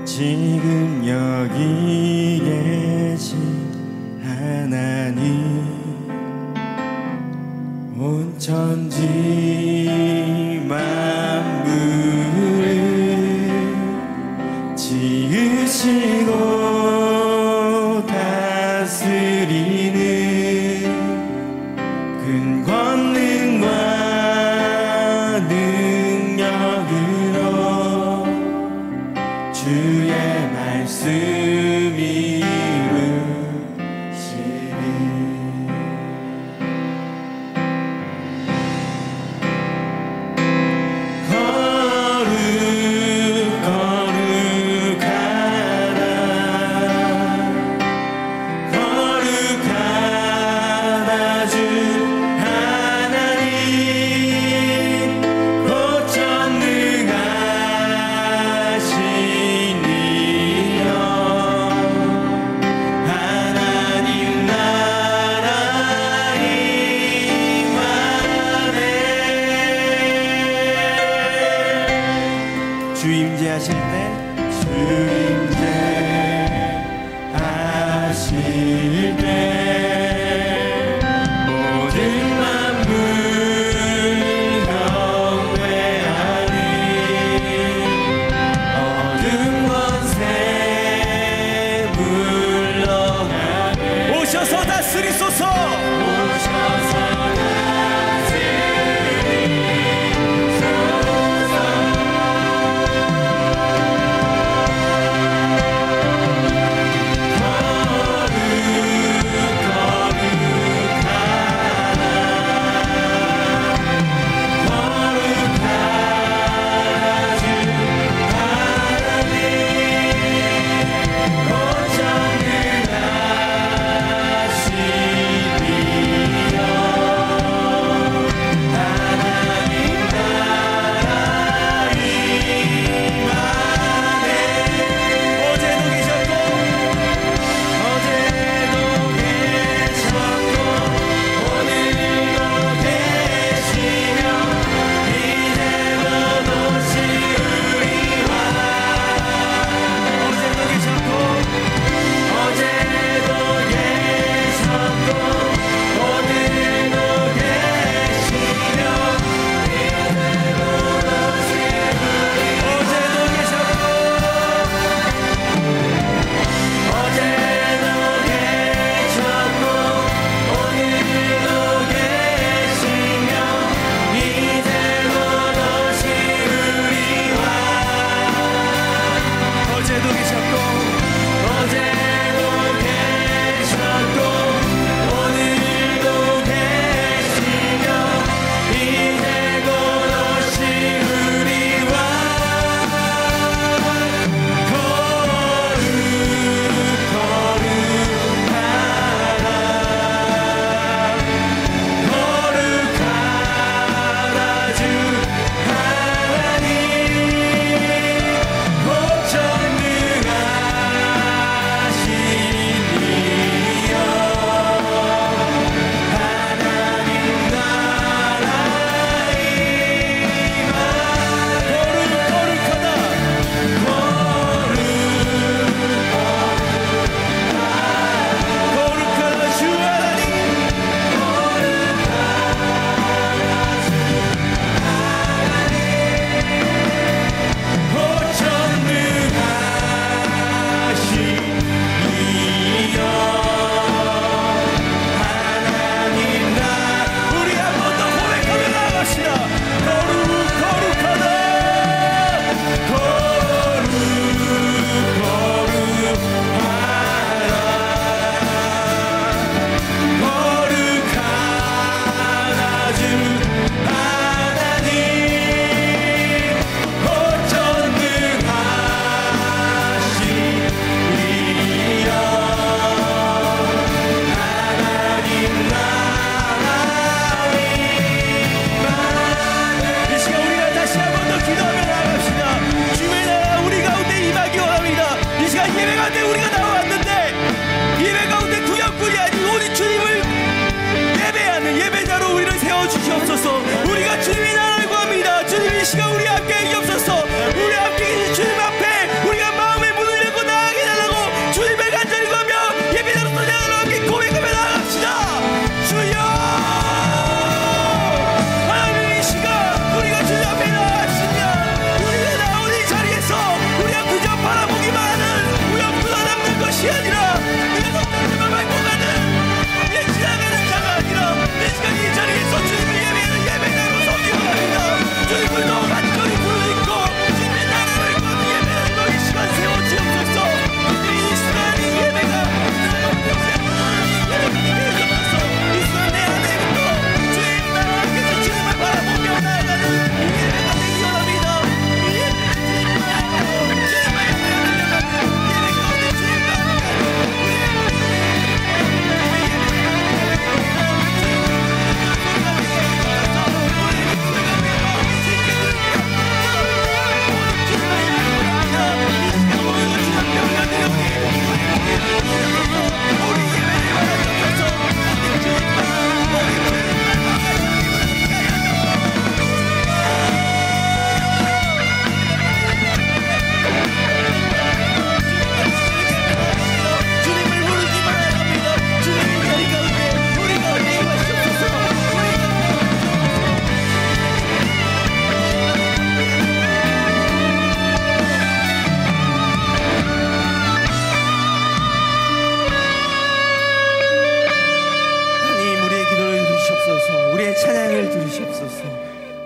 지금 여기 계신 하나님, 온 천지 만물을 지으시고 다스리는 큰 권능과 능력으로 주의 말씀이 이루시니 거룩하다 주 하나님, 곧 전능하시니여. 하나님 나라 임하네. 주 임재하실 때, 주 임재하실 때 모든 만물 경배하니 어둠 권세 물러가네. 오셔서 다스리소서. 오셔서 다스리소서.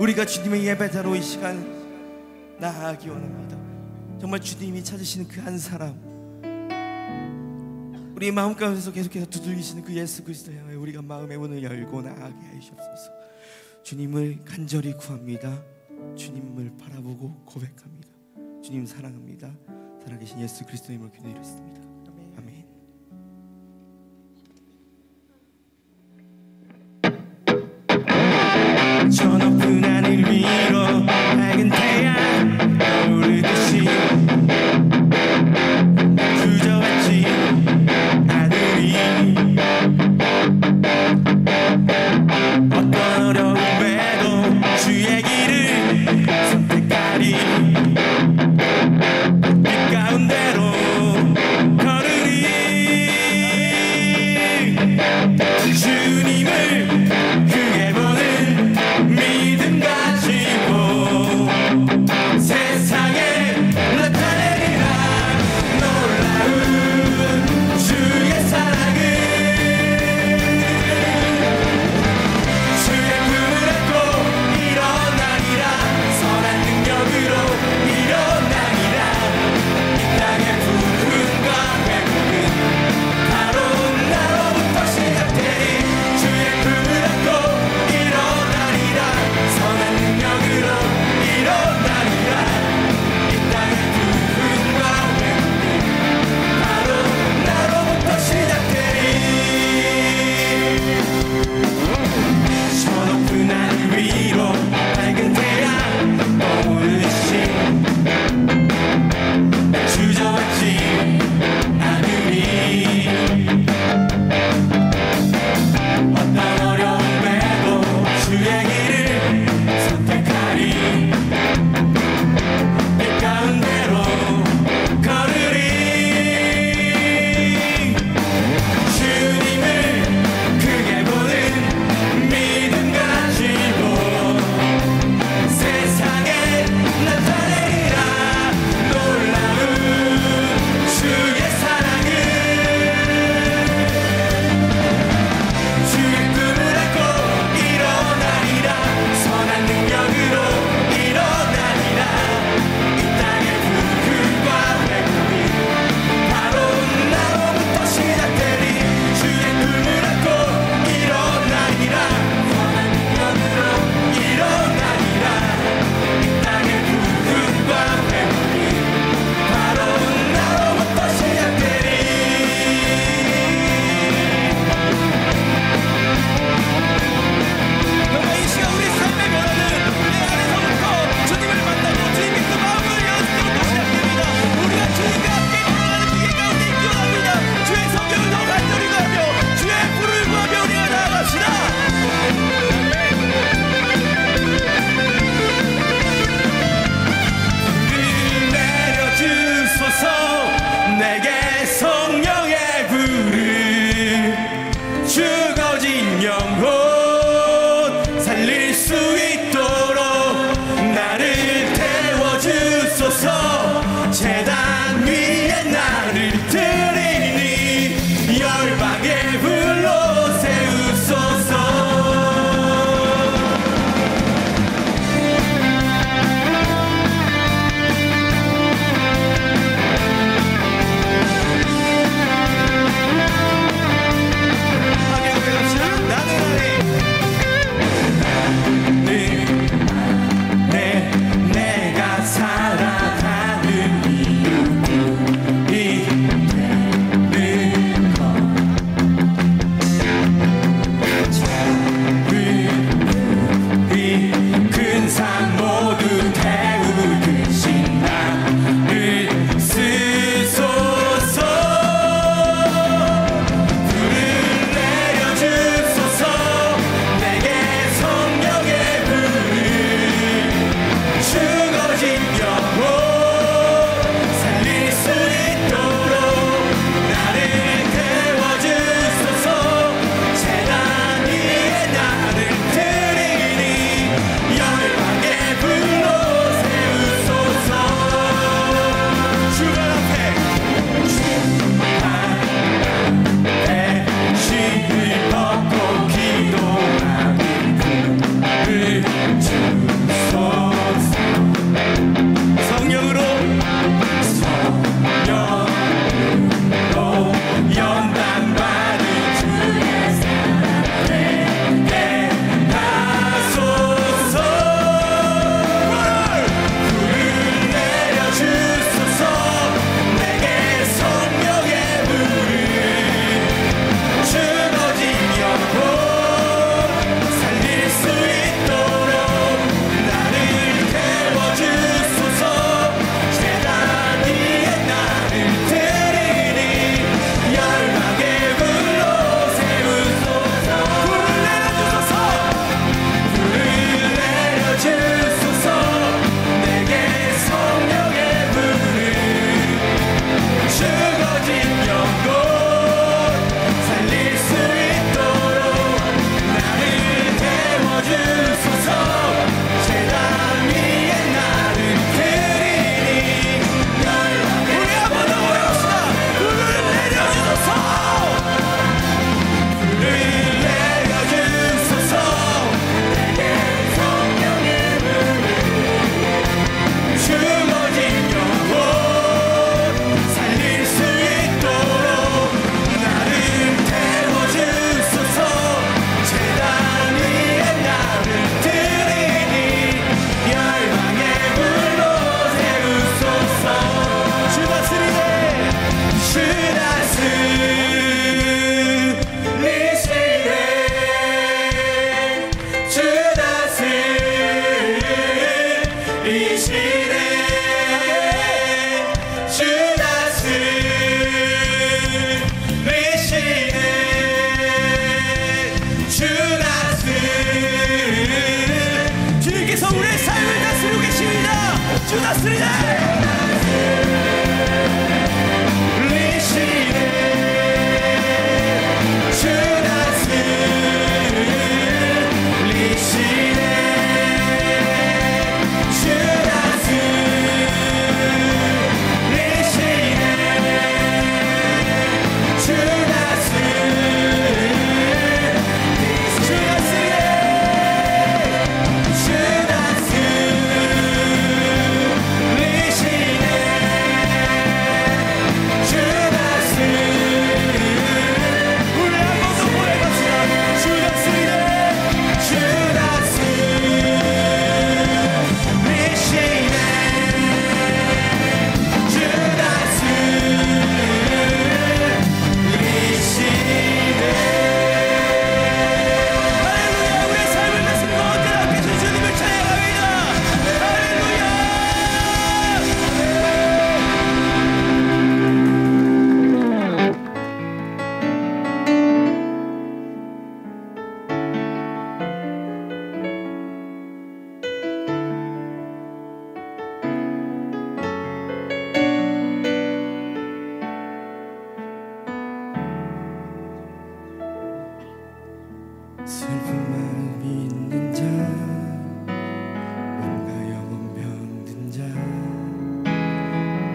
우리가 주님의 예배자로 이 시간 나아가기 원합니다. 정말 주님이 찾으시는 그 한 사람, 우리 마음 가운데서 계속해서 두들기시는 그 예수 그리스도 향하여 우리가 마음의 문을 열고 나아가게 하시옵소서. 주님을 간절히 구합니다. 주님을 바라보고 고백합니다. 주님 사랑합니다. 살아계신 예수 그리스도의 이름으로 기도드렸습니다. 아멘. 저 높은 하늘 위로 밝은 태양 떠오르듯이 주저앉지 않으리. 어떤 어려움에도 주의 길을 선택하리. 빛 가운데로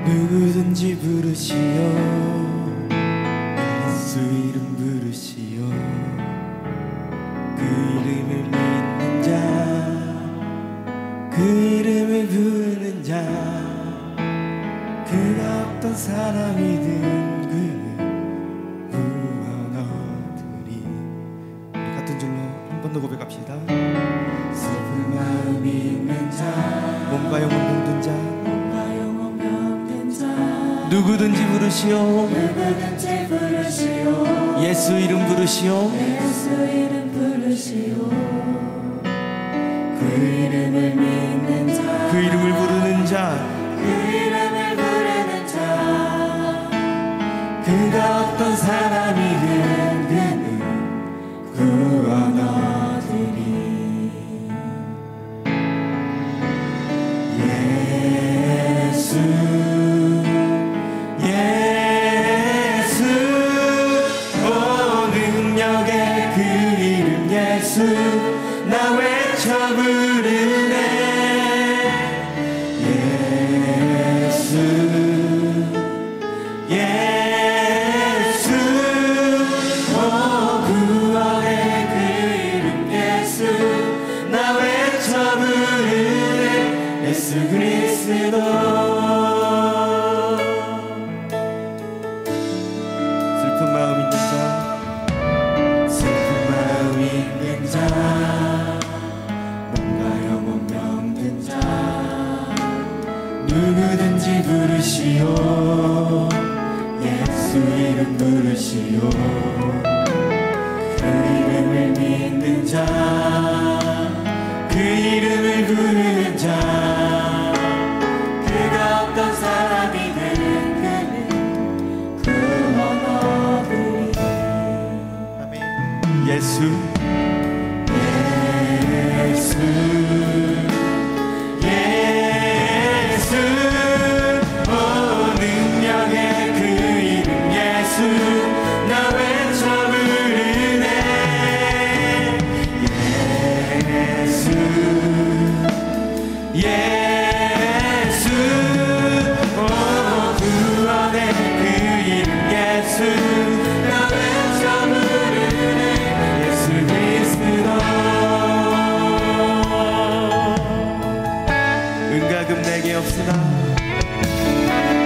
누구든지 부르시오 예수 이름 부르시오 그 이름을 믿는 자 그 이름을 부르는 자 그가 어떤 사람이든 그는 구원 얻으리. 우리 같은 줄로 한 번 더 고백합시다. 슬픈 마음 있는 자 몸과 영혼 병든 자 누구든지 부르시오 누구든지 부르시오 예수 이름 부르시오 예수 이름 부르시오 그 이름을 믿는 자 그 이름을 부르는 자 그 이름을 부르는 자 그가 어떤 사람이든 그는 구원 얻으리. 예수 나 외쳐 부르네 예수 예수 오 구원의 그 이름 예수 나 외쳐 부르네 예수 그리스도. 슬픈 마음 있는 자 슬픈 마음 있는 자 몸과 영혼 병든 자 누구든지 부르시오 예수 이름 부르시오 그 이름을 믿는 자 그 이름을 부르는 자 그가 어떤 사람이든 그는 구원 얻으리. 아멘. 예수 예수 예수 오 능력의 그 이름 예수 나 외쳐 부르네 예수 예수 오 구원의 그 이름 예수 나 외쳐 부르네 예수 그리스도. 은가금 내게 없으나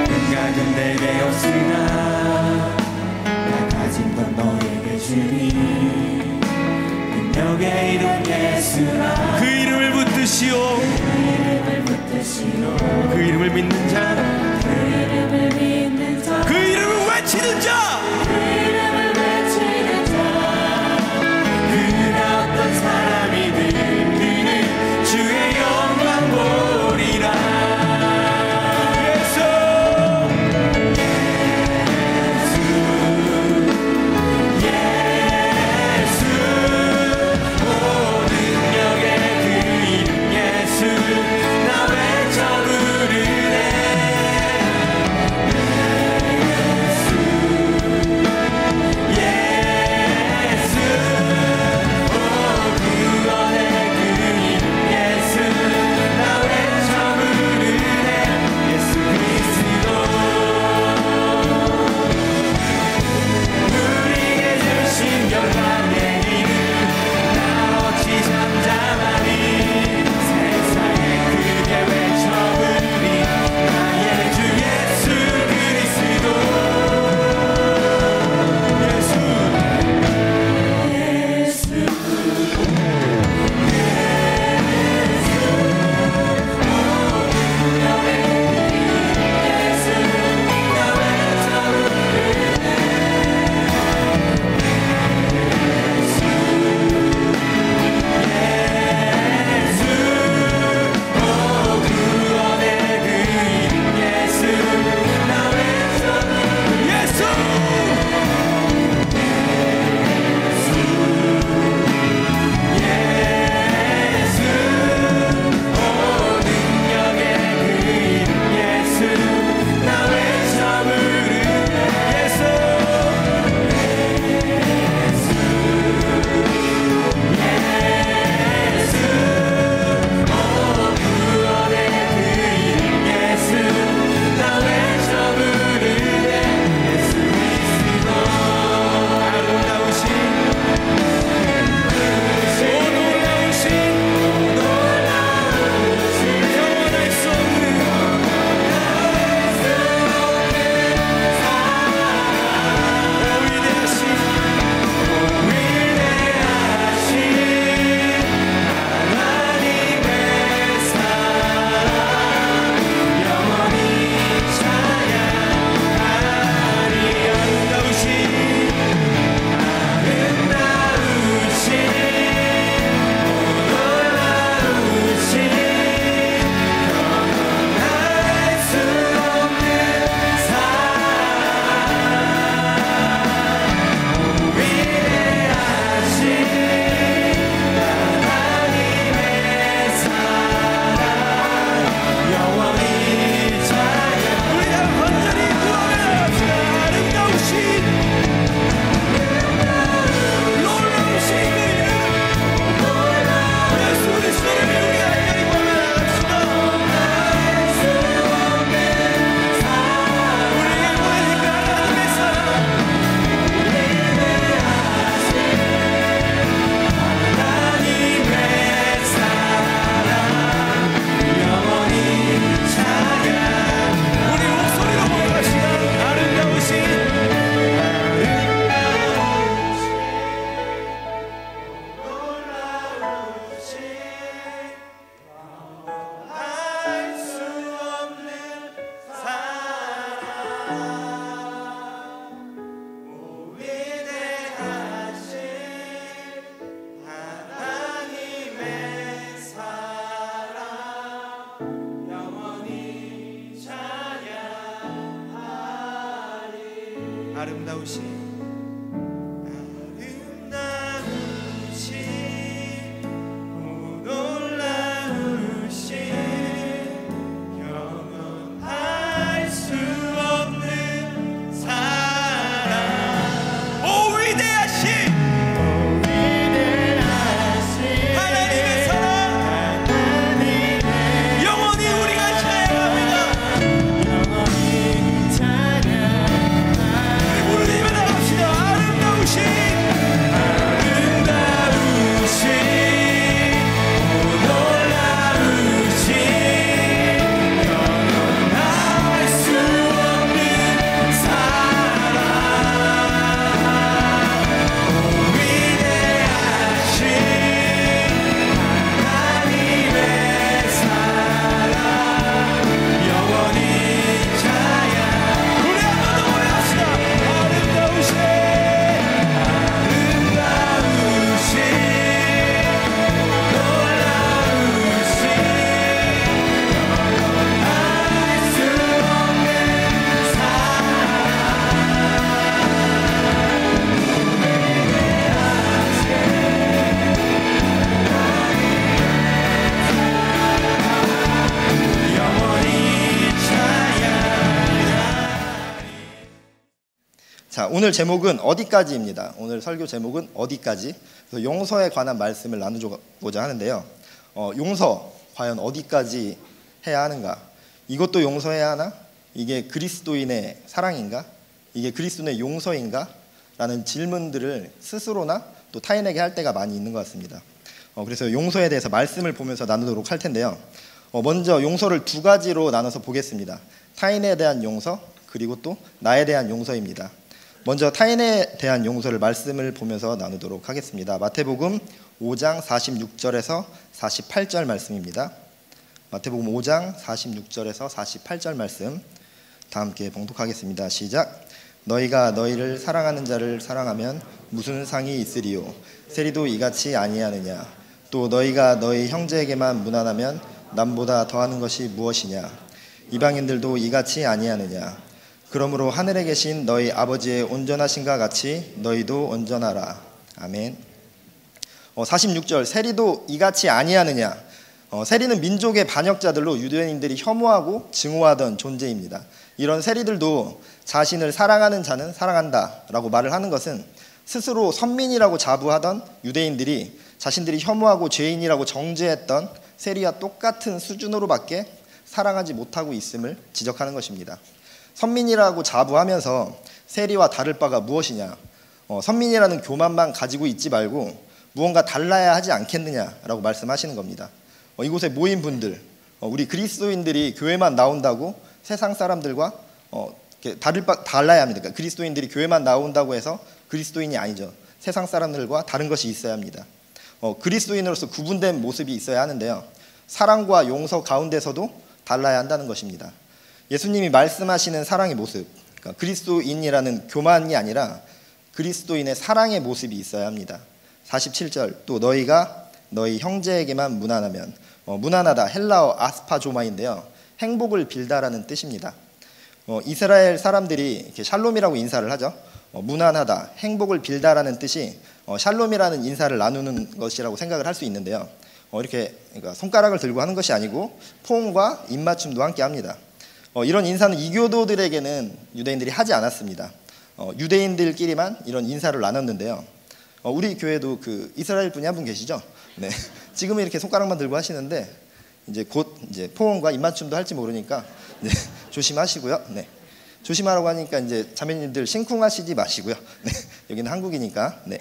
은가금 내게 없으나 나 가진 건 너에게 주니 능력의 이름 예수라 그 이름을 붙드시오 그 이름을 믿는 자 그 이름을 믿는 자 그 이름을 외치는 자 그 이름을 외치는 자 그가 어떤 사람이든 그는 주의 영광 보리라. 아름다우신 오 놀라우신 영원할 수 없는 사랑 오 위대하신 하나님의 사랑 영원히 우리가 찬양합니다. 부르짖어 나갑시다. 아름다우신 오 놀라우신 영원할 수 없는 사랑 오 위대하신 하나님의 사랑 영원히 찬양. 우리 한 번 더 올려합시다. 아름다우신 놀라우신 영원할 수 없는 영원히 찬양. 자, 오늘 제목은 어디까지입니다. 오늘 설교 제목은 어디까지. 그래서 용서에 관한 말씀을 나누고자 하는데요. 용서 과연 어디까지 해야 하는가? 이것도 용서해야 하나? 이게 그리스도인의 사랑인가? 이게 그리스도인의 용서인가? 라는 질문들을 스스로나 또 타인에게 할 때가 많이 있는 것 같습니다. 그래서 용서에 대해서 말씀을 보면서 나누도록 할 텐데요. 먼저 용서를 두 가지로 나눠서 보겠습니다. 타인에 대한 용서, 그리고 또 나에 대한 용서입니다. 먼저 타인에 대한 용서를 말씀을 보면서 나누도록 하겠습니다. 마태복음 5장 46절에서 48절 말씀입니다. 마태복음 5장 46절에서 48절 말씀 다 함께 봉독하겠습니다. 시작. 너희가 너희를 사랑하는 자를 사랑하면 무슨 상이 있으리요? 세리도 이같이 아니하느냐? 또 너희가 너희 형제에게만 무난하면 남보다 더하는 것이 무엇이냐? 이방인들도 이같이 아니하느냐? 그러므로 하늘에 계신 너희 아버지의 온전하신가 같이 너희도 온전하라. 아멘. 46절 세리도 이같이 아니하느냐? 세리는 민족의 반역자들로 유대인들이 혐오하고 증오하던 존재입니다. 이런 세리들도 자신을 사랑하는 자는 사랑한다 라고 말을 하는 것은 스스로 선민이라고 자부하던 유대인들이 자신들이 혐오하고 죄인이라고 정죄했던 세리와 똑같은 수준으로밖에 사랑하지 못하고 있음을 지적하는 것입니다. 선민이라고 자부하면서 세리와 다를 바가 무엇이냐? 선민이라는 교만만 가지고 있지 말고 무언가 달라야 하지 않겠느냐라고 말씀하시는 겁니다. 이곳에 모인 분들, 우리 그리스도인들이 교회만 나온다고 세상 사람들과 달라야 합니다. 그러니까 그리스도인들이 교회만 나온다고 해서 그리스도인이 아니죠. 세상 사람들과 다른 것이 있어야 합니다. 그리스도인으로서 구분된 모습이 있어야 하는데요. 사랑과 용서 가운데서도 달라야 한다는 것입니다. 예수님이 말씀하시는 사랑의 모습, 그러니까 그리스도인이라는 교만이 아니라 그리스도인의 사랑의 모습이 있어야 합니다. 47절 또 너희가 너희 형제에게만 무난하면, 무난하다 헬라어 아스파조마인데요. 행복을 빌다라는 뜻입니다. 이스라엘 사람들이 이렇게 샬롬이라고 인사를 하죠. 무난하다, 행복을 빌다라는 뜻이 샬롬이라는 인사를 나누는 것이라고 생각을 할 수 있는데요. 이렇게 그러니까 손가락을 들고 하는 것이 아니고 포옹과 입맞춤도 함께 합니다. 이런 인사는 이교도들에게는 유대인들이 하지 않았습니다. 유대인들끼리만 이런 인사를 나눴는데요. 우리 교회도 그 이스라엘 분이 한 분 계시죠? 네. 지금은 이렇게 손가락만 들고 하시는데 이제 곧 이제 포옹과 입맞춤도 할지 모르니까 네. 조심하시고요. 네. 조심하라고 하니까 이제 자매님들 심쿵하시지 마시고요. 네. 여기는 한국이니까. 네.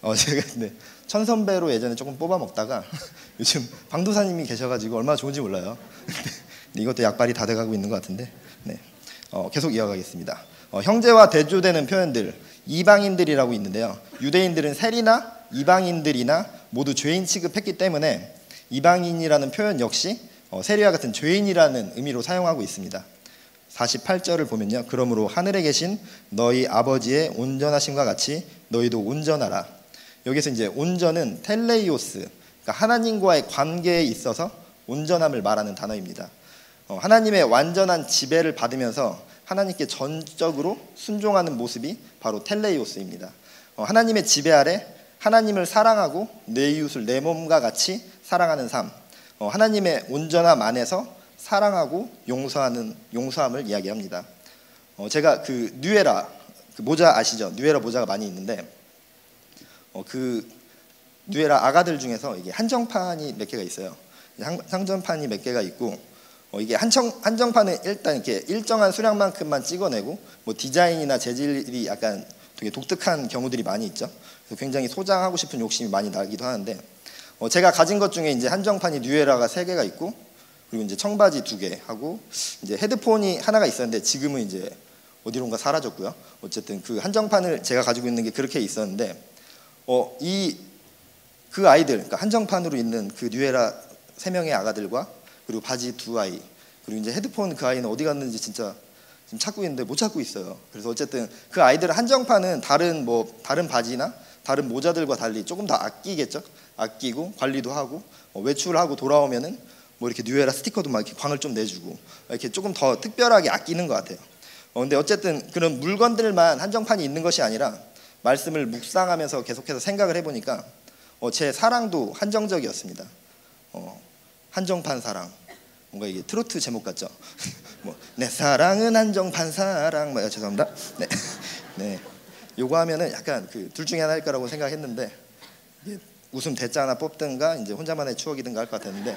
제가 네. 천선배로 예전에 조금 뽑아 먹다가 요즘 방도사님이 계셔가지고 얼마나 좋은지 몰라요. 네. 이것도 약발이 다 돼가고 있는 것 같은데. 네. 계속 이어가겠습니다. 형제와 대조되는 표현들, 이방인들이라고 있는데요. 유대인들은 세리나 이방인들이나 모두 죄인 취급했기 때문에 이방인이라는 표현 역시 세리와 같은 죄인이라는 의미로 사용하고 있습니다. 48절을 보면요. 그러므로 하늘에 계신 너희 아버지의 온전하심과 같이 너희도 온전하라. 여기서 이제 온전은 텔레이오스, 그러니까 하나님과의 관계에 있어서 온전함을 말하는 단어입니다. 하나님의 완전한 지배를 받으면서 하나님께 전적으로 순종하는 모습이 바로 텔레이오스입니다. 하나님의 지배 아래 하나님을 사랑하고 내 이웃을 내 몸과 같이 사랑하는 삶, 하나님의 온전함 안에서 사랑하고 용서함을 이야기합니다. 제가 그 뉴에라 그 모자 아시죠? 뉴에라 모자가 많이 있는데 그 뉴에라 아가들 중에서 이게 한정판이 몇 개가 있어요. 한정판이 몇 개가 있고 이게 한정판은 일단 이렇게 일정한 수량만큼만 찍어내고 뭐 디자인이나 재질이 약간 되게 독특한 경우들이 많이 있죠. 그래서 굉장히 소장하고 싶은 욕심이 많이 나기도 하는데 제가 가진 것 중에 이제 한정판이 뉴에라가 3개가 있고 그리고 이제 청바지 2개 하고 이제 헤드폰이 하나가 있었는데 지금은 이제 어디론가 사라졌고요. 어쨌든 그 한정판을 제가 가지고 있는 게 그렇게 있었는데 그 아이들, 그러니까 한정판으로 있는 그 뉴에라 3명의 아가들과 그리고 바지 2아이 그리고 이제 헤드폰 그 아이는 어디 갔는지 진짜 지금 찾고 있는데 못 찾고 있어요. 그래서 어쨌든 그 아이들 한정판은 다른 바지나 다른 모자들과 달리 조금 더 아끼겠죠. 아끼고 관리도 하고 외출하고 돌아오면은 뭐 이렇게 뉴에라 스티커도 막 이렇게 광을 좀 내주고 이렇게 조금 더 특별하게 아끼는 것 같아요. 근데 어쨌든 그런 물건들만 한정판이 있는 것이 아니라 말씀을 묵상하면서 계속해서 생각을 해보니까 제 사랑도 한정적이었습니다. 한정판 사랑, 뭔가 이게 트로트 제목 같죠? 뭐 내 사랑은 한정판 사랑, 죄송합니다. 네, 요거 하면은 약간 그 둘 중에 하나일 거라고 생각했는데 웃음 대자 하나 뽑든가 이제 혼자만의 추억이든가 할 것 같았는데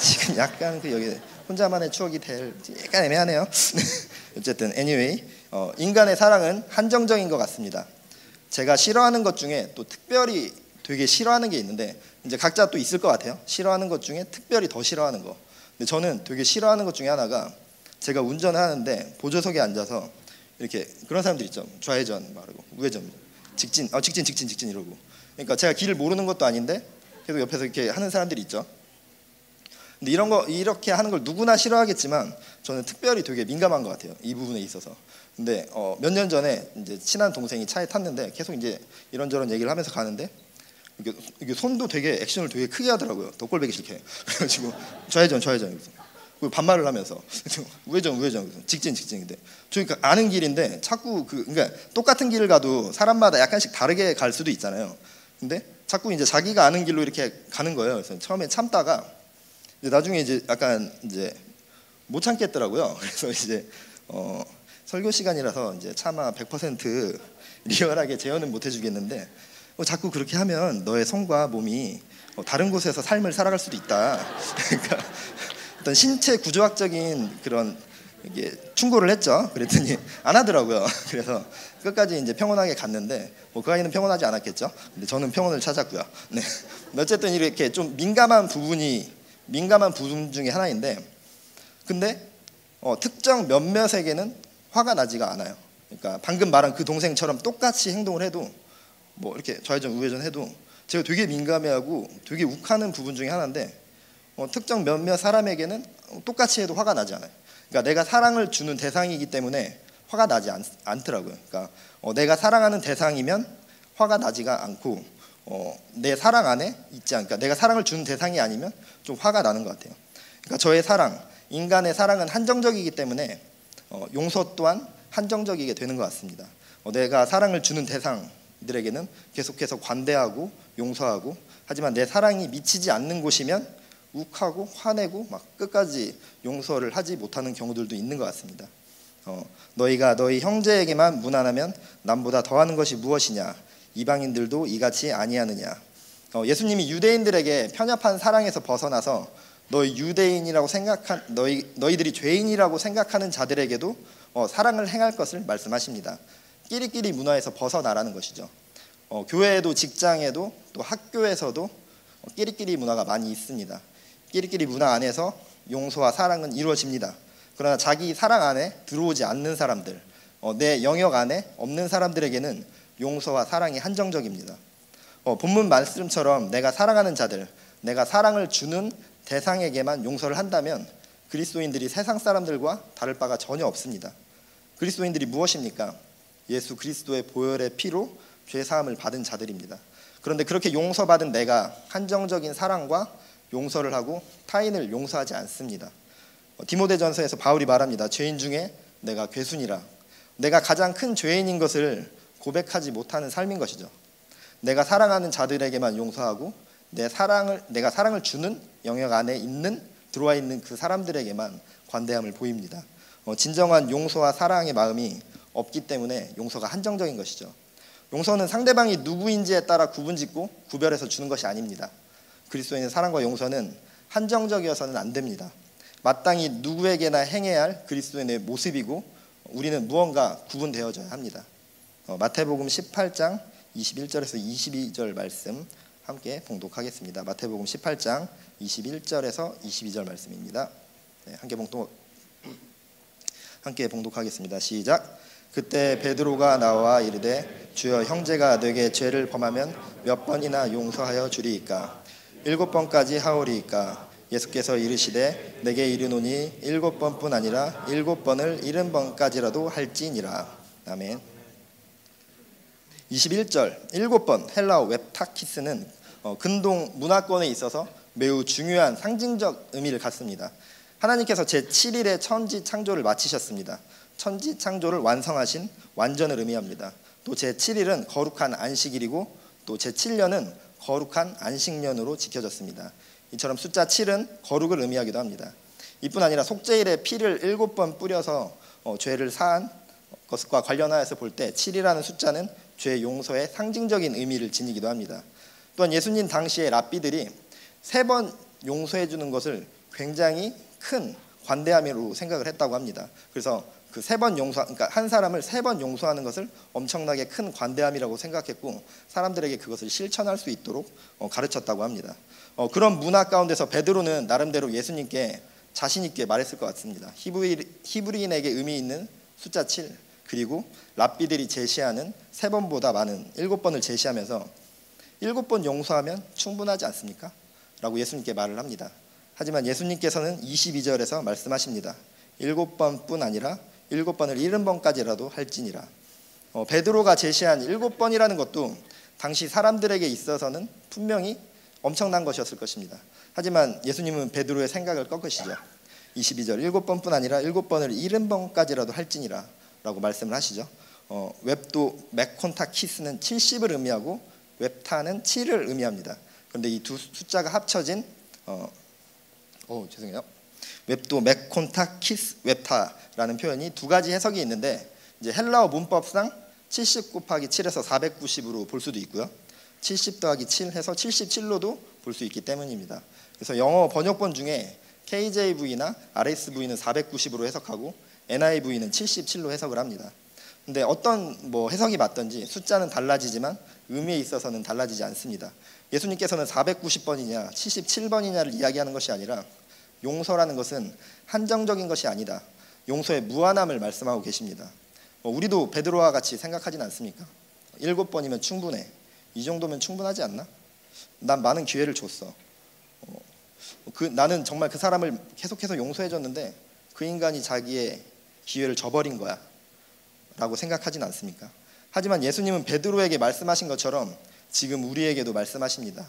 지금 약간 그 여기 혼자만의 추억이 될 약간 애매하네요. 어쨌든 anyway 인간의 사랑은 한정적인 것 같습니다. 제가 싫어하는 것 중에 또 특별히 되게 싫어하는 게 있는데 이제 각자 또 있을 것 같아요. 싫어하는 것 중에 특별히 더 싫어하는 거. 근데 저는 되게 싫어하는 것 중에 하나가 제가 운전을 하는데 보조석에 앉아서 이렇게 그런 사람들 있죠. 좌회전 말고 우회전, 직진 이러고. 그러니까 제가 길을 모르는 것도 아닌데 계속 옆에서 이렇게 하는 사람들이 있죠. 근데 이런 거 이렇게 하는 걸 누구나 싫어하겠지만 저는 특별히 되게 민감한 것 같아요. 이 부분에 있어서. 근데 몇 년 전에 이제 친한 동생이 차에 탔는데 계속 이제 이런저런 얘기를 하면서 가는데 이게 손도 되게 액션을 되게 크게 하더라고요. 덕골배기 싫게. 그래가지고 좌회전 그리고 반말을 하면서 우회전 직진 근데 저희가 아는 길인데 자꾸 그러니까 똑같은 길을 가도 사람마다 약간씩 다르게 갈 수도 있잖아요. 근데 자꾸 이제 자기가 아는 길로 이렇게 가는 거예요. 그래서 처음에 참다가 이제 나중에 이제 약간 이제 못 참겠더라고요. 그래서 이제 설교 시간이라서 이제 차마 100% 리얼하게 재현은 못 해주겠는데 자꾸 그렇게 하면 너의 손과 몸이 다른 곳에서 삶을 살아갈 수도 있다. 그러니까 어떤 신체 구조학적인 그런 이게 충고를 했죠. 그랬더니 안 하더라고요. 그래서 끝까지 이제 평온하게 갔는데 그 아이는 평온하지 않았겠죠. 근데 저는 평온을 찾았고요. 네. 어쨌든 이렇게 좀 민감한 부분 중에 하나인데, 근데 특정 몇몇에게는 화가 나지가 않아요. 그러니까 방금 말한 그 동생처럼 똑같이 행동을 해도 뭐 이렇게 좌회전 우회전 해도 제가 되게 민감해하고 되게 욱하는 부분 중에 하나인데 특정 몇몇 사람에게는 똑같이 해도 화가 나지 않아요. 그러니까 내가 사랑을 주는 대상이기 때문에 화가 나지 않더라고요. 그러니까 내가 사랑하는 대상이면 화가 나지가 않고 내 사랑 안에 있지 않으니까 내가 사랑을 주는 대상이 아니면 좀 화가 나는 것 같아요. 그러니까 저의 사랑, 인간의 사랑은 한정적이기 때문에 용서 또한 한정적이게 되는 것 같습니다. 내가 사랑을 주는 대상들에게는 계속해서 관대하고 용서하고, 하지만 내 사랑이 미치지 않는 곳이면 욱하고 화내고 막 끝까지 용서를 하지 못하는 경우들도 있는 것 같습니다. 너희가 너희 형제에게만 무난하면 남보다 더하는 것이 무엇이냐? 이방인들도 이같이 아니하느냐? 예수님이 유대인들에게 편협한 사랑에서 벗어나서 너희들이 죄인이라고 생각하는 자들에게도 사랑을 행할 것을 말씀하십니다. 끼리끼리 문화에서 벗어나라는 것이죠. 교회에도 직장에도 또 학교에서도 끼리끼리 문화가 많이 있습니다. 끼리끼리 문화 안에서 용서와 사랑은 이루어집니다. 그러나 자기 사랑 안에 들어오지 않는 사람들, 내 영역 안에 없는 사람들에게는 용서와 사랑이 한정적입니다. 본문 말씀처럼 내가 사랑하는 자들, 내가 사랑을 주는 대상에게만 용서를 한다면 그리스도인들이 세상 사람들과 다를 바가 전혀 없습니다. 그리스도인들이 무엇입니까? 예수 그리스도의 보혈의 피로 죄사함을 받은 자들입니다. 그런데 그렇게 용서받은 내가 한정적인 사랑과 용서를 하고 타인을 용서하지 않습니다. 디모데전서에서 바울이 말합니다. 죄인 중에 내가 괴순이라. 내가 가장 큰 죄인인 것을 고백하지 못하는 삶인 것이죠. 내가 사랑하는 자들에게만 용서하고 내가 사랑을 주는 영역 안에 들어와 있는 그 사람들에게만 관대함을 보입니다. 진정한 용서와 사랑의 마음이 없기 때문에 용서가 한정적인 것이죠. 용서는 상대방이 누구인지에 따라 구분짓고 구별해서 주는 것이 아닙니다. 그리스도인의 사랑과 용서는 한정적이어서는 안 됩니다. 마땅히 누구에게나 행해야 할 그리스도인의 모습이고 우리는 무언가 구분되어져야 합니다. 마태복음 18장 21절에서 22절 말씀 함께 봉독하겠습니다. 마태복음 18장 21절에서 22절 말씀입니다. 네, 함께 봉독하겠습니다. 시작. 그때 베드로가 나와 이르되 주여 형제가 내게 죄를 범하면 몇 번이나 용서하여 주리이까? 7번까지 하오리이까? 예수께서 이르시되 내게 이르노니 7번뿐 아니라 7번을 70번까지라도 할지니라. 아멘. 21절 7번 헬라어 웹타키스는 근동 문화권에 있어서 매우 중요한 상징적 의미를 갖습니다. 하나님께서 제7일에 천지 창조를 마치셨습니다. 천지 창조를 완성하신 완전을 의미합니다. 또 제7일은 거룩한 안식일이고 또 제7년은 거룩한 안식년으로 지켜졌습니다. 이처럼 숫자 7은 거룩을 의미하기도 합니다. 이뿐 아니라 속죄일에 피를 7번 뿌려서 죄를 사한 것과 관련하여서 볼 때 7이라는 숫자는 죄 용서의 상징적인 의미를 지니기도 합니다. 또한 예수님 당시의 랍비들이 3번 용서해 주는 것을 굉장히 큰 관대함으로 생각을 했다고 합니다. 그래서 그 3번 그러니까 한 사람을 3번 용서하는 것을 엄청나게 큰 관대함이라고 생각했고 사람들에게 그것을 실천할 수 있도록 가르쳤다고 합니다. 그런 문화 가운데서 베드로는 나름대로 예수님께 자신 있게 말했을 것 같습니다. 히브리인에게 의미 있는 숫자 7 그리고 랍비들이 제시하는 3번보다 많은 7번을 제시하면서 7번 용서하면 충분하지 않습니까? 라고 예수님께 말을 합니다. 하지만 예수님께서는 22절에서 말씀하십니다. 7번뿐 아니라 7번을 70번까지라도 할지니라. 베드로가 제시한 7번이라는 것도 당시 사람들에게 있어서는 분명히 엄청난 것이었을 것입니다. 하지만 예수님은 베드로의 생각을 꺾으시죠. 22절 7번뿐 아니라 7번을 70번까지라도 할지니라 라고 말씀을 하시죠. 웹도 메콘타키스는 70을 의미하고 웹타는 7을 의미합니다. 그런데 이 두 숫자가 합쳐진 죄송해요. 웹도 메콘타키스 웹타라는 표현이 두 가지 해석이 있는데 이제 헬라어 문법상 70 곱하기 7에서 490으로 볼 수도 있고요. 70 더하기 7 해서 77로도 볼 수 있기 때문입니다. 그래서 영어 번역본 중에 KJV나 RSV는 490으로 해석하고 NIV는 77로 해석을 합니다. 근데 어떤 해석이 맞든지 숫자는 달라지지만 의미에 있어서는 달라지지 않습니다. 예수님께서는 490번이냐 77번이냐를 이야기하는 것이 아니라 용서라는 것은 한정적인 것이 아니다. 용서의 무한함을 말씀하고 계십니다. 우리도 베드로와 같이 생각하진 않습니까? 7번이면 충분해. 이 정도면 충분하지 않나? 난 많은 기회를 줬어. 나는 정말 그 사람을 계속해서 용서해줬는데 그 인간이 자기의 기회를 저버린 거야 라고 생각하진 않습니까? 하지만 예수님은 베드로에게 말씀하신 것처럼 지금 우리에게도 말씀하십니다.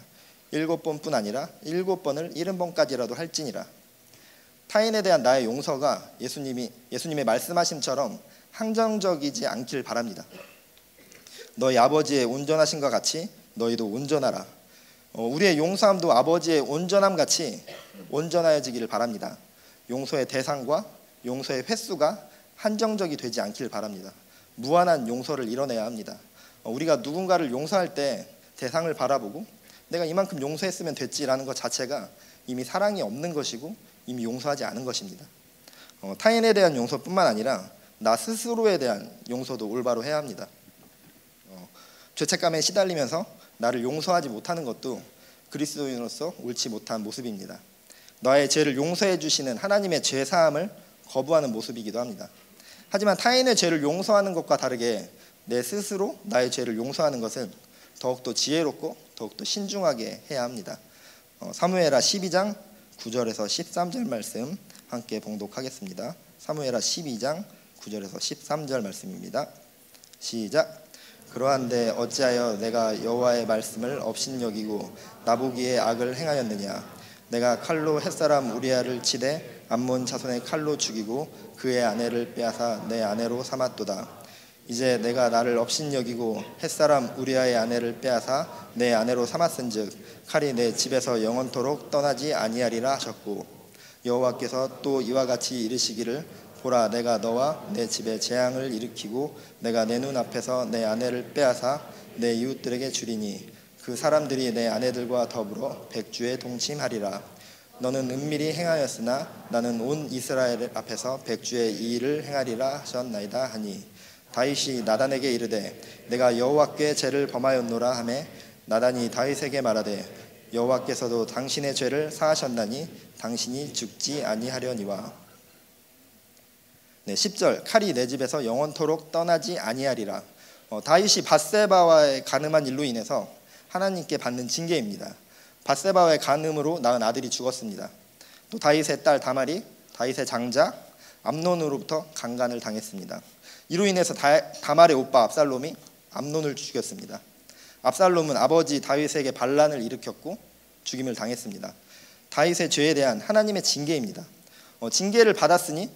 7번뿐 아니라 7번을 70번까지라도 할지니라. 타인에 대한 나의 용서가 예수님의 말씀하심처럼 한정적이지 않길 바랍니다. 너희 아버지의 온전하심과 같이 너희도 온전하라. 우리의 용서함도 아버지의 온전함 같이 온전하여지기를 바랍니다. 용서의 대상과 용서의 횟수가 한정적이 되지 않길 바랍니다. 무한한 용서를 이뤄내야 합니다. 우리가 누군가를 용서할 때 대상을 바라보고 내가 이만큼 용서했으면 됐지라는 것 자체가 이미 사랑이 없는 것이고 이미 용서하지 않은 것입니다. 타인에 대한 용서뿐만 아니라 나 스스로에 대한 용서도 올바로 해야 합니다. 죄책감에 시달리면서 나를 용서하지 못하는 것도 그리스도인으로서 옳지 못한 모습입니다. 너의 죄를 용서해 주시는 하나님의 죄사함을 거부하는 모습이기도 합니다. 하지만 타인의 죄를 용서하는 것과 다르게 내 스스로 나의 죄를 용서하는 것은 더욱더 지혜롭고 더욱더 신중하게 해야 합니다. 사무엘하 12장 9절에서 13절 말씀 함께 봉독하겠습니다. 사무엘하 12장 9절에서 13절 말씀입니다. 시작. 그러한데 어찌하여 내가 여호와의 말씀을 업신여기고 나보기에 악을 행하였느냐. 내가 칼로 햇사람 우리아를 치되 암몬 자손의 칼로 죽이고 그의 아내를 빼앗아 내 아내로 삼았도다. 이제 내가 나를 업신여기고 햇사람 우리아의 아내를 빼앗아 내 아내로 삼았은즉 칼이 내 집에서 영원토록 떠나지 아니하리라 하셨고, 여호와께서 또 이와 같이 이르시기를 보라, 내가 너와 내 집에 재앙을 일으키고 내가 내 눈 앞에서 내 아내를 빼앗아 내 이웃들에게 주리니 그 사람들이 내 아내들과 더불어 백주에 동침하리라. 너는 은밀히 행하였으나 나는 온 이스라엘 앞에서 백주의 이 일을 행하리라 하셨나이다 하니, 다윗이 나단에게 이르되 내가 여호와께 죄를 범하였노라 하매 나단이 다윗에게 말하되 여호와께서도 당신의 죄를 사하셨나니 당신이 죽지 아니하려니와. 10절 칼이 내 집에서 영원토록 떠나지 아니하리라. 다윗이 밧세바와의 간음한 일로 인해서 하나님께 받는 징계입니다. 밧세바와의 간음으로 낳은 아들이 죽었습니다. 또 다윗의 딸 다말이 다윗의 장자 암논으로부터 강간을 당했습니다. 이로 인해서 다말의 오빠 압살롬이 암논을 죽였습니다. 압살롬은 아버지 다윗에게 반란을 일으켰고 죽임을 당했습니다. 다윗의 죄에 대한 하나님의 징계입니다. 징계를 받았으니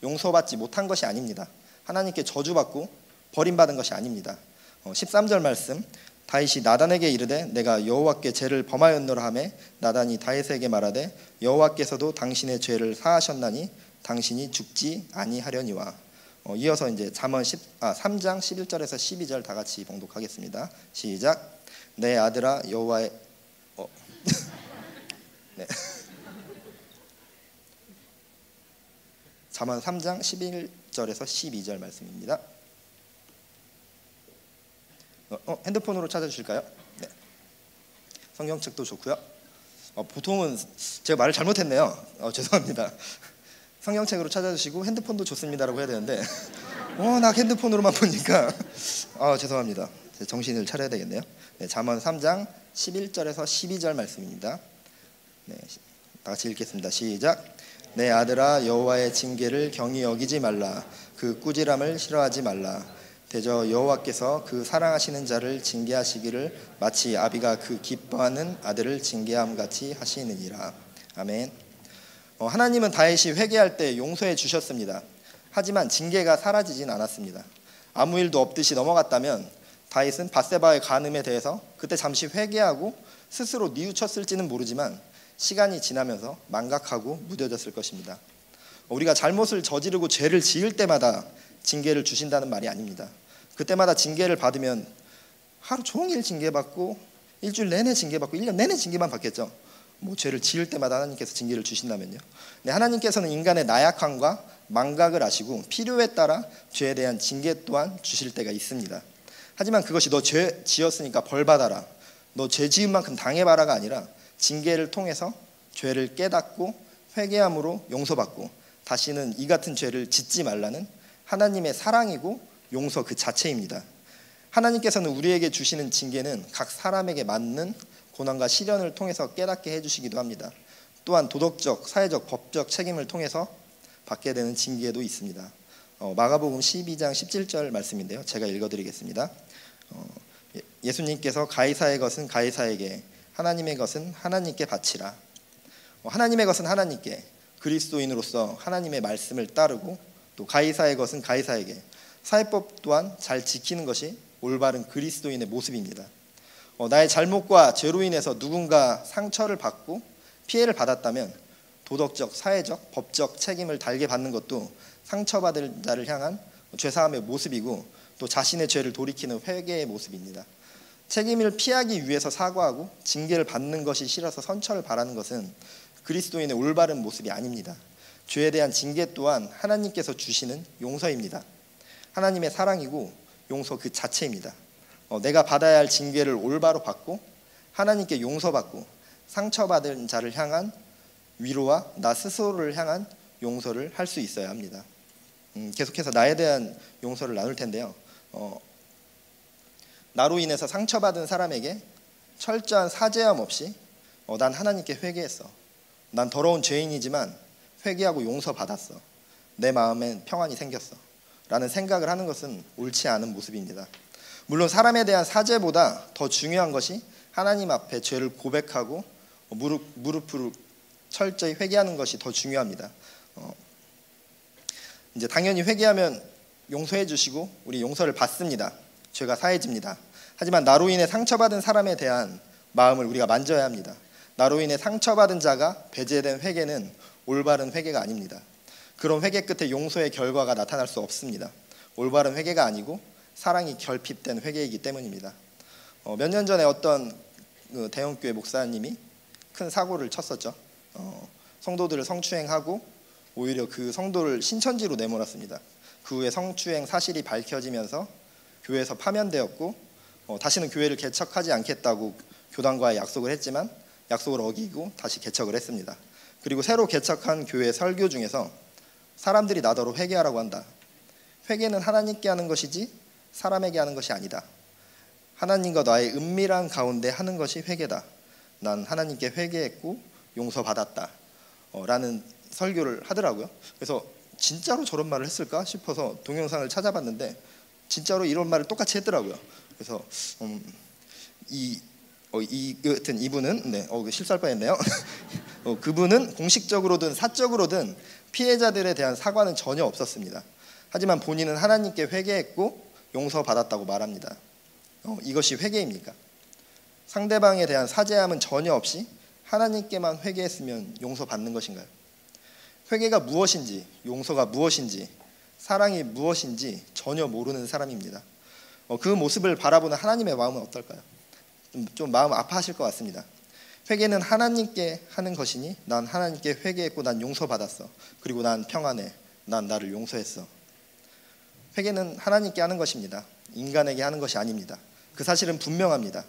용서받지 못한 것이 아닙니다. 하나님께 저주받고 버림받은 것이 아닙니다. 13절 말씀, 다윗이 나단에게 이르되 내가 여호와께 죄를 범하였노라 하매 나단이 다윗에게 말하되 여호와께서도 당신의 죄를 사하셨나니 당신이 죽지 아니하려니와. 이어서 이제 잠언 3장 11절에서 12절 다 같이 봉독하겠습니다. 시작. 내 아들아 여호와의 네. 잠언 3장 11절에서 12절 말씀입니다. 핸드폰으로 찾아주실까요? 네. 성경책도 좋고요. 보통은 제가 말을 잘못했네요. 죄송합니다. 성경책으로 찾아주시고 핸드폰도 좋습니다라고 해야 되는데 나 핸드폰으로만 보니까 죄송합니다. 정신을 차려야 되겠네요. 네, 잠언 3장 11절에서 12절 말씀입니다. 네, 다 같이 읽겠습니다. 시작. 내 아들아 여호와의 징계를 경히 여기지 말라. 그 꾸지람을 싫어하지 말라. 대저 여호와께서 그 사랑하시는 자를 징계하시기를 마치 아비가 그 기뻐하는 아들을 징계함 같이 하시느니라. 아멘. 하나님은 다윗이 회개할 때 용서해 주셨습니다. 하지만 징계가 사라지진 않았습니다. 아무 일도 없듯이 넘어갔다면 다윗은 밧세바의 간음에 대해서 그때 잠시 회개하고 스스로 뉘우쳤을지는 모르지만 시간이 지나면서 망각하고 무뎌졌을 것입니다. 우리가 잘못을 저지르고 죄를 지을 때마다 징계를 주신다는 말이 아닙니다. 그때마다 징계를 받으면 하루 종일 징계받고 일주일 내내 징계받고 1년 내내 징계만 받겠죠. 죄를 지을 때마다 하나님께서 징계를 주신다면요. 네, 하나님께서는 인간의 나약함과 망각을 아시고 필요에 따라 죄에 대한 징계 또한 주실 때가 있습니다. 하지만 그것이 너 죄 지었으니까 벌 받아라, 너 죄 지은 만큼 당해봐라가 아니라 징계를 통해서 죄를 깨닫고 회개함으로 용서받고 다시는 이 같은 죄를 짓지 말라는 하나님의 사랑이고 용서 그 자체입니다. 하나님께서는 우리에게 주시는 징계는 각 사람에게 맞는 고난과 시련을 통해서 깨닫게 해주시기도 합니다. 또한 도덕적, 사회적, 법적 책임을 통해서 받게 되는 징계도 있습니다. 마가복음 12장 17절 말씀인데요. 제가 읽어드리겠습니다. 예수님께서 가이사의 것은 가이사에게, 하나님의 것은 하나님께 바치라. 하나님의 것은 하나님께, 그리스도인으로서 하나님의 말씀을 따르고 또 가이사의 것은 가이사에게, 사회법 또한 잘 지키는 것이 올바른 그리스도인의 모습입니다. 나의 잘못과 죄로 인해서 누군가 상처를 받고 피해를 받았다면 도덕적, 사회적, 법적 책임을 달게 받는 것도 상처받을 자를 향한 죄사함의 모습이고 또 자신의 죄를 돌이키는 회개의 모습입니다. 책임을 피하기 위해서 사과하고 징계를 받는 것이 싫어서 선처를 바라는 것은 그리스도인의 올바른 모습이 아닙니다. 죄에 대한 징계 또한 하나님께서 주시는 용서입니다. 하나님의 사랑이고 용서 그 자체입니다. 내가 받아야 할 징계를 올바로 받고 하나님께 용서받고 상처받은 자를 향한 위로와 나 스스로를 향한 용서를 할 수 있어야 합니다. 계속해서 나에 대한 용서를 나눌 텐데요. 나로 인해서 상처받은 사람에게 철저한 사죄함 없이 난 하나님께 회개했어, 난 더러운 죄인이지만 회개하고 용서받았어, 내 마음엔 평안이 생겼어 라는 생각을 하는 것은 옳지 않은 모습입니다. 물론 사람에 대한 사죄보다 더 중요한 것이 하나님 앞에 죄를 고백하고 무릎을 철저히 회개하는 것이 더 중요합니다. 이제 당연히 회개하면 용서해 주시고 우리 용서를 받습니다. 죄가 사해집니다. 하지만 나로 인해 상처받은 사람에 대한 마음을 우리가 만져야 합니다. 나로 인해 상처받은 자가 배제된 회개는 올바른 회개가 아닙니다. 그런 회개 끝에 용서의 결과가 나타날 수 없습니다. 올바른 회개가 아니고 사랑이 결핍된 회개이기 때문입니다. 몇 년 전에 어떤 대형교회 목사님이 큰 사고를 쳤었죠. 성도들을 성추행하고 오히려 그 성도를 신천지로 내몰았습니다. 그 후에 성추행 사실이 밝혀지면서 교회에서 파면되었고 다시는 교회를 개척하지 않겠다고 교단과의 약속을 했지만 약속을 어기고 다시 개척을 했습니다. 그리고 새로 개척한 교회 설교 중에서 사람들이 나더러 회개하라고 한다. 회개는 하나님께 하는 것이지 사람에게 하는 것이 아니다. 하나님과 나의 은밀한 가운데 하는 것이 회개다. 난 하나님께 회개했고 용서받았다 라는 설교를 하더라고요. 그래서 진짜로 저런 말을 했을까 싶어서 동영상을 찾아봤는데 진짜로 이런 말을 똑같이 했더라고요. 그래서 여튼 이분은 실수할 뻔했네요. 그분은 공식적으로든 사적으로든 피해자들에 대한 사과는 전혀 없었습니다. 하지만 본인은 하나님께 회개했고 용서받았다고 말합니다. 이것이 회개입니까? 상대방에 대한 사죄함은 전혀 없이 하나님께만 회개했으면 용서받는 것인가요? 회개가 무엇인지, 용서가 무엇인지, 사랑이 무엇인지 전혀 모르는 사람입니다. 그 모습을 바라보는 하나님의 마음은 어떨까요? 좀 마음 아파하실 것 같습니다. 회개는 하나님께 하는 것이니 난 하나님께 회개했고 난 용서받았어. 그리고 난 평안해. 난 나를 용서했어. 회개는 하나님께 하는 것입니다. 인간에게 하는 것이 아닙니다. 그 사실은 분명합니다.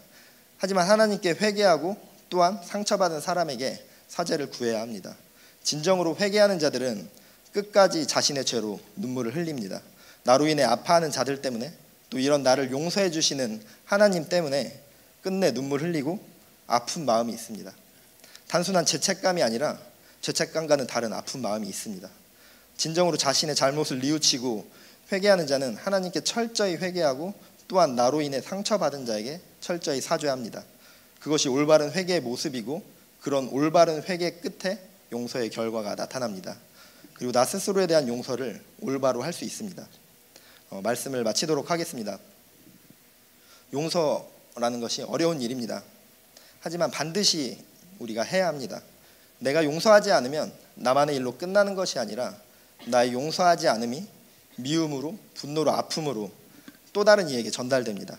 하지만 하나님께 회개하고 또한 상처받은 사람에게 사죄를 구해야 합니다. 진정으로 회개하는 자들은 끝까지 자신의 죄로 눈물을 흘립니다. 나로 인해 아파하는 자들 때문에 또 이런 나를 용서해 주시는 하나님 때문에 끝내 눈물 흘리고 아픈 마음이 있습니다. 단순한 죄책감이 아니라 죄책감과는 다른 아픈 마음이 있습니다. 진정으로 자신의 잘못을 뉘우치고 회개하는 자는 하나님께 철저히 회개하고 또한 나로 인해 상처받은 자에게 철저히 사죄합니다. 그것이 올바른 회개의 모습이고 그런 올바른 회개 끝에 용서의 결과가 나타납니다. 그리고 나 스스로에 대한 용서를 올바로 할 수 있습니다. 말씀을 마치도록 하겠습니다. 용서라는 것이 어려운 일입니다. 하지만 반드시 우리가 해야 합니다. 내가 용서하지 않으면 나만의 일로 끝나는 것이 아니라 나의 용서하지 않음이 미움으로, 분노로, 아픔으로 또 다른 이에게 전달됩니다.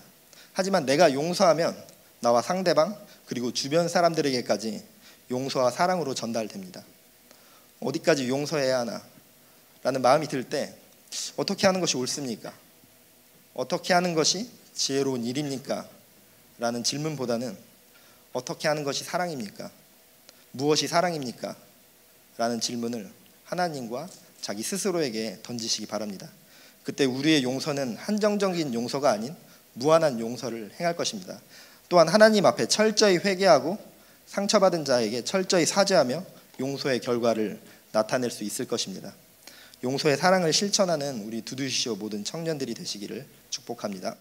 하지만 내가 용서하면 나와 상대방 그리고 주변 사람들에게까지 용서와 사랑으로 전달됩니다. 어디까지 용서해야 하나? 라는 마음이 들 때 어떻게 하는 것이 옳습니까? 어떻게 하는 것이 지혜로운 일입니까? 라는 질문보다는 어떻게 하는 것이 사랑입니까? 무엇이 사랑입니까? 라는 질문을 하나님과 자기 스스로에게 던지시기 바랍니다. 그때 우리의 용서는 한정적인 용서가 아닌 무한한 용서를 행할 것입니다. 또한 하나님 앞에 철저히 회개하고 상처받은 자에게 철저히 사죄하며 용서의 결과를 나타낼 수 있을 것입니다. 용서의 사랑을 실천하는 우리 두두시오 모든 청년들이 되시기를 축복합니다.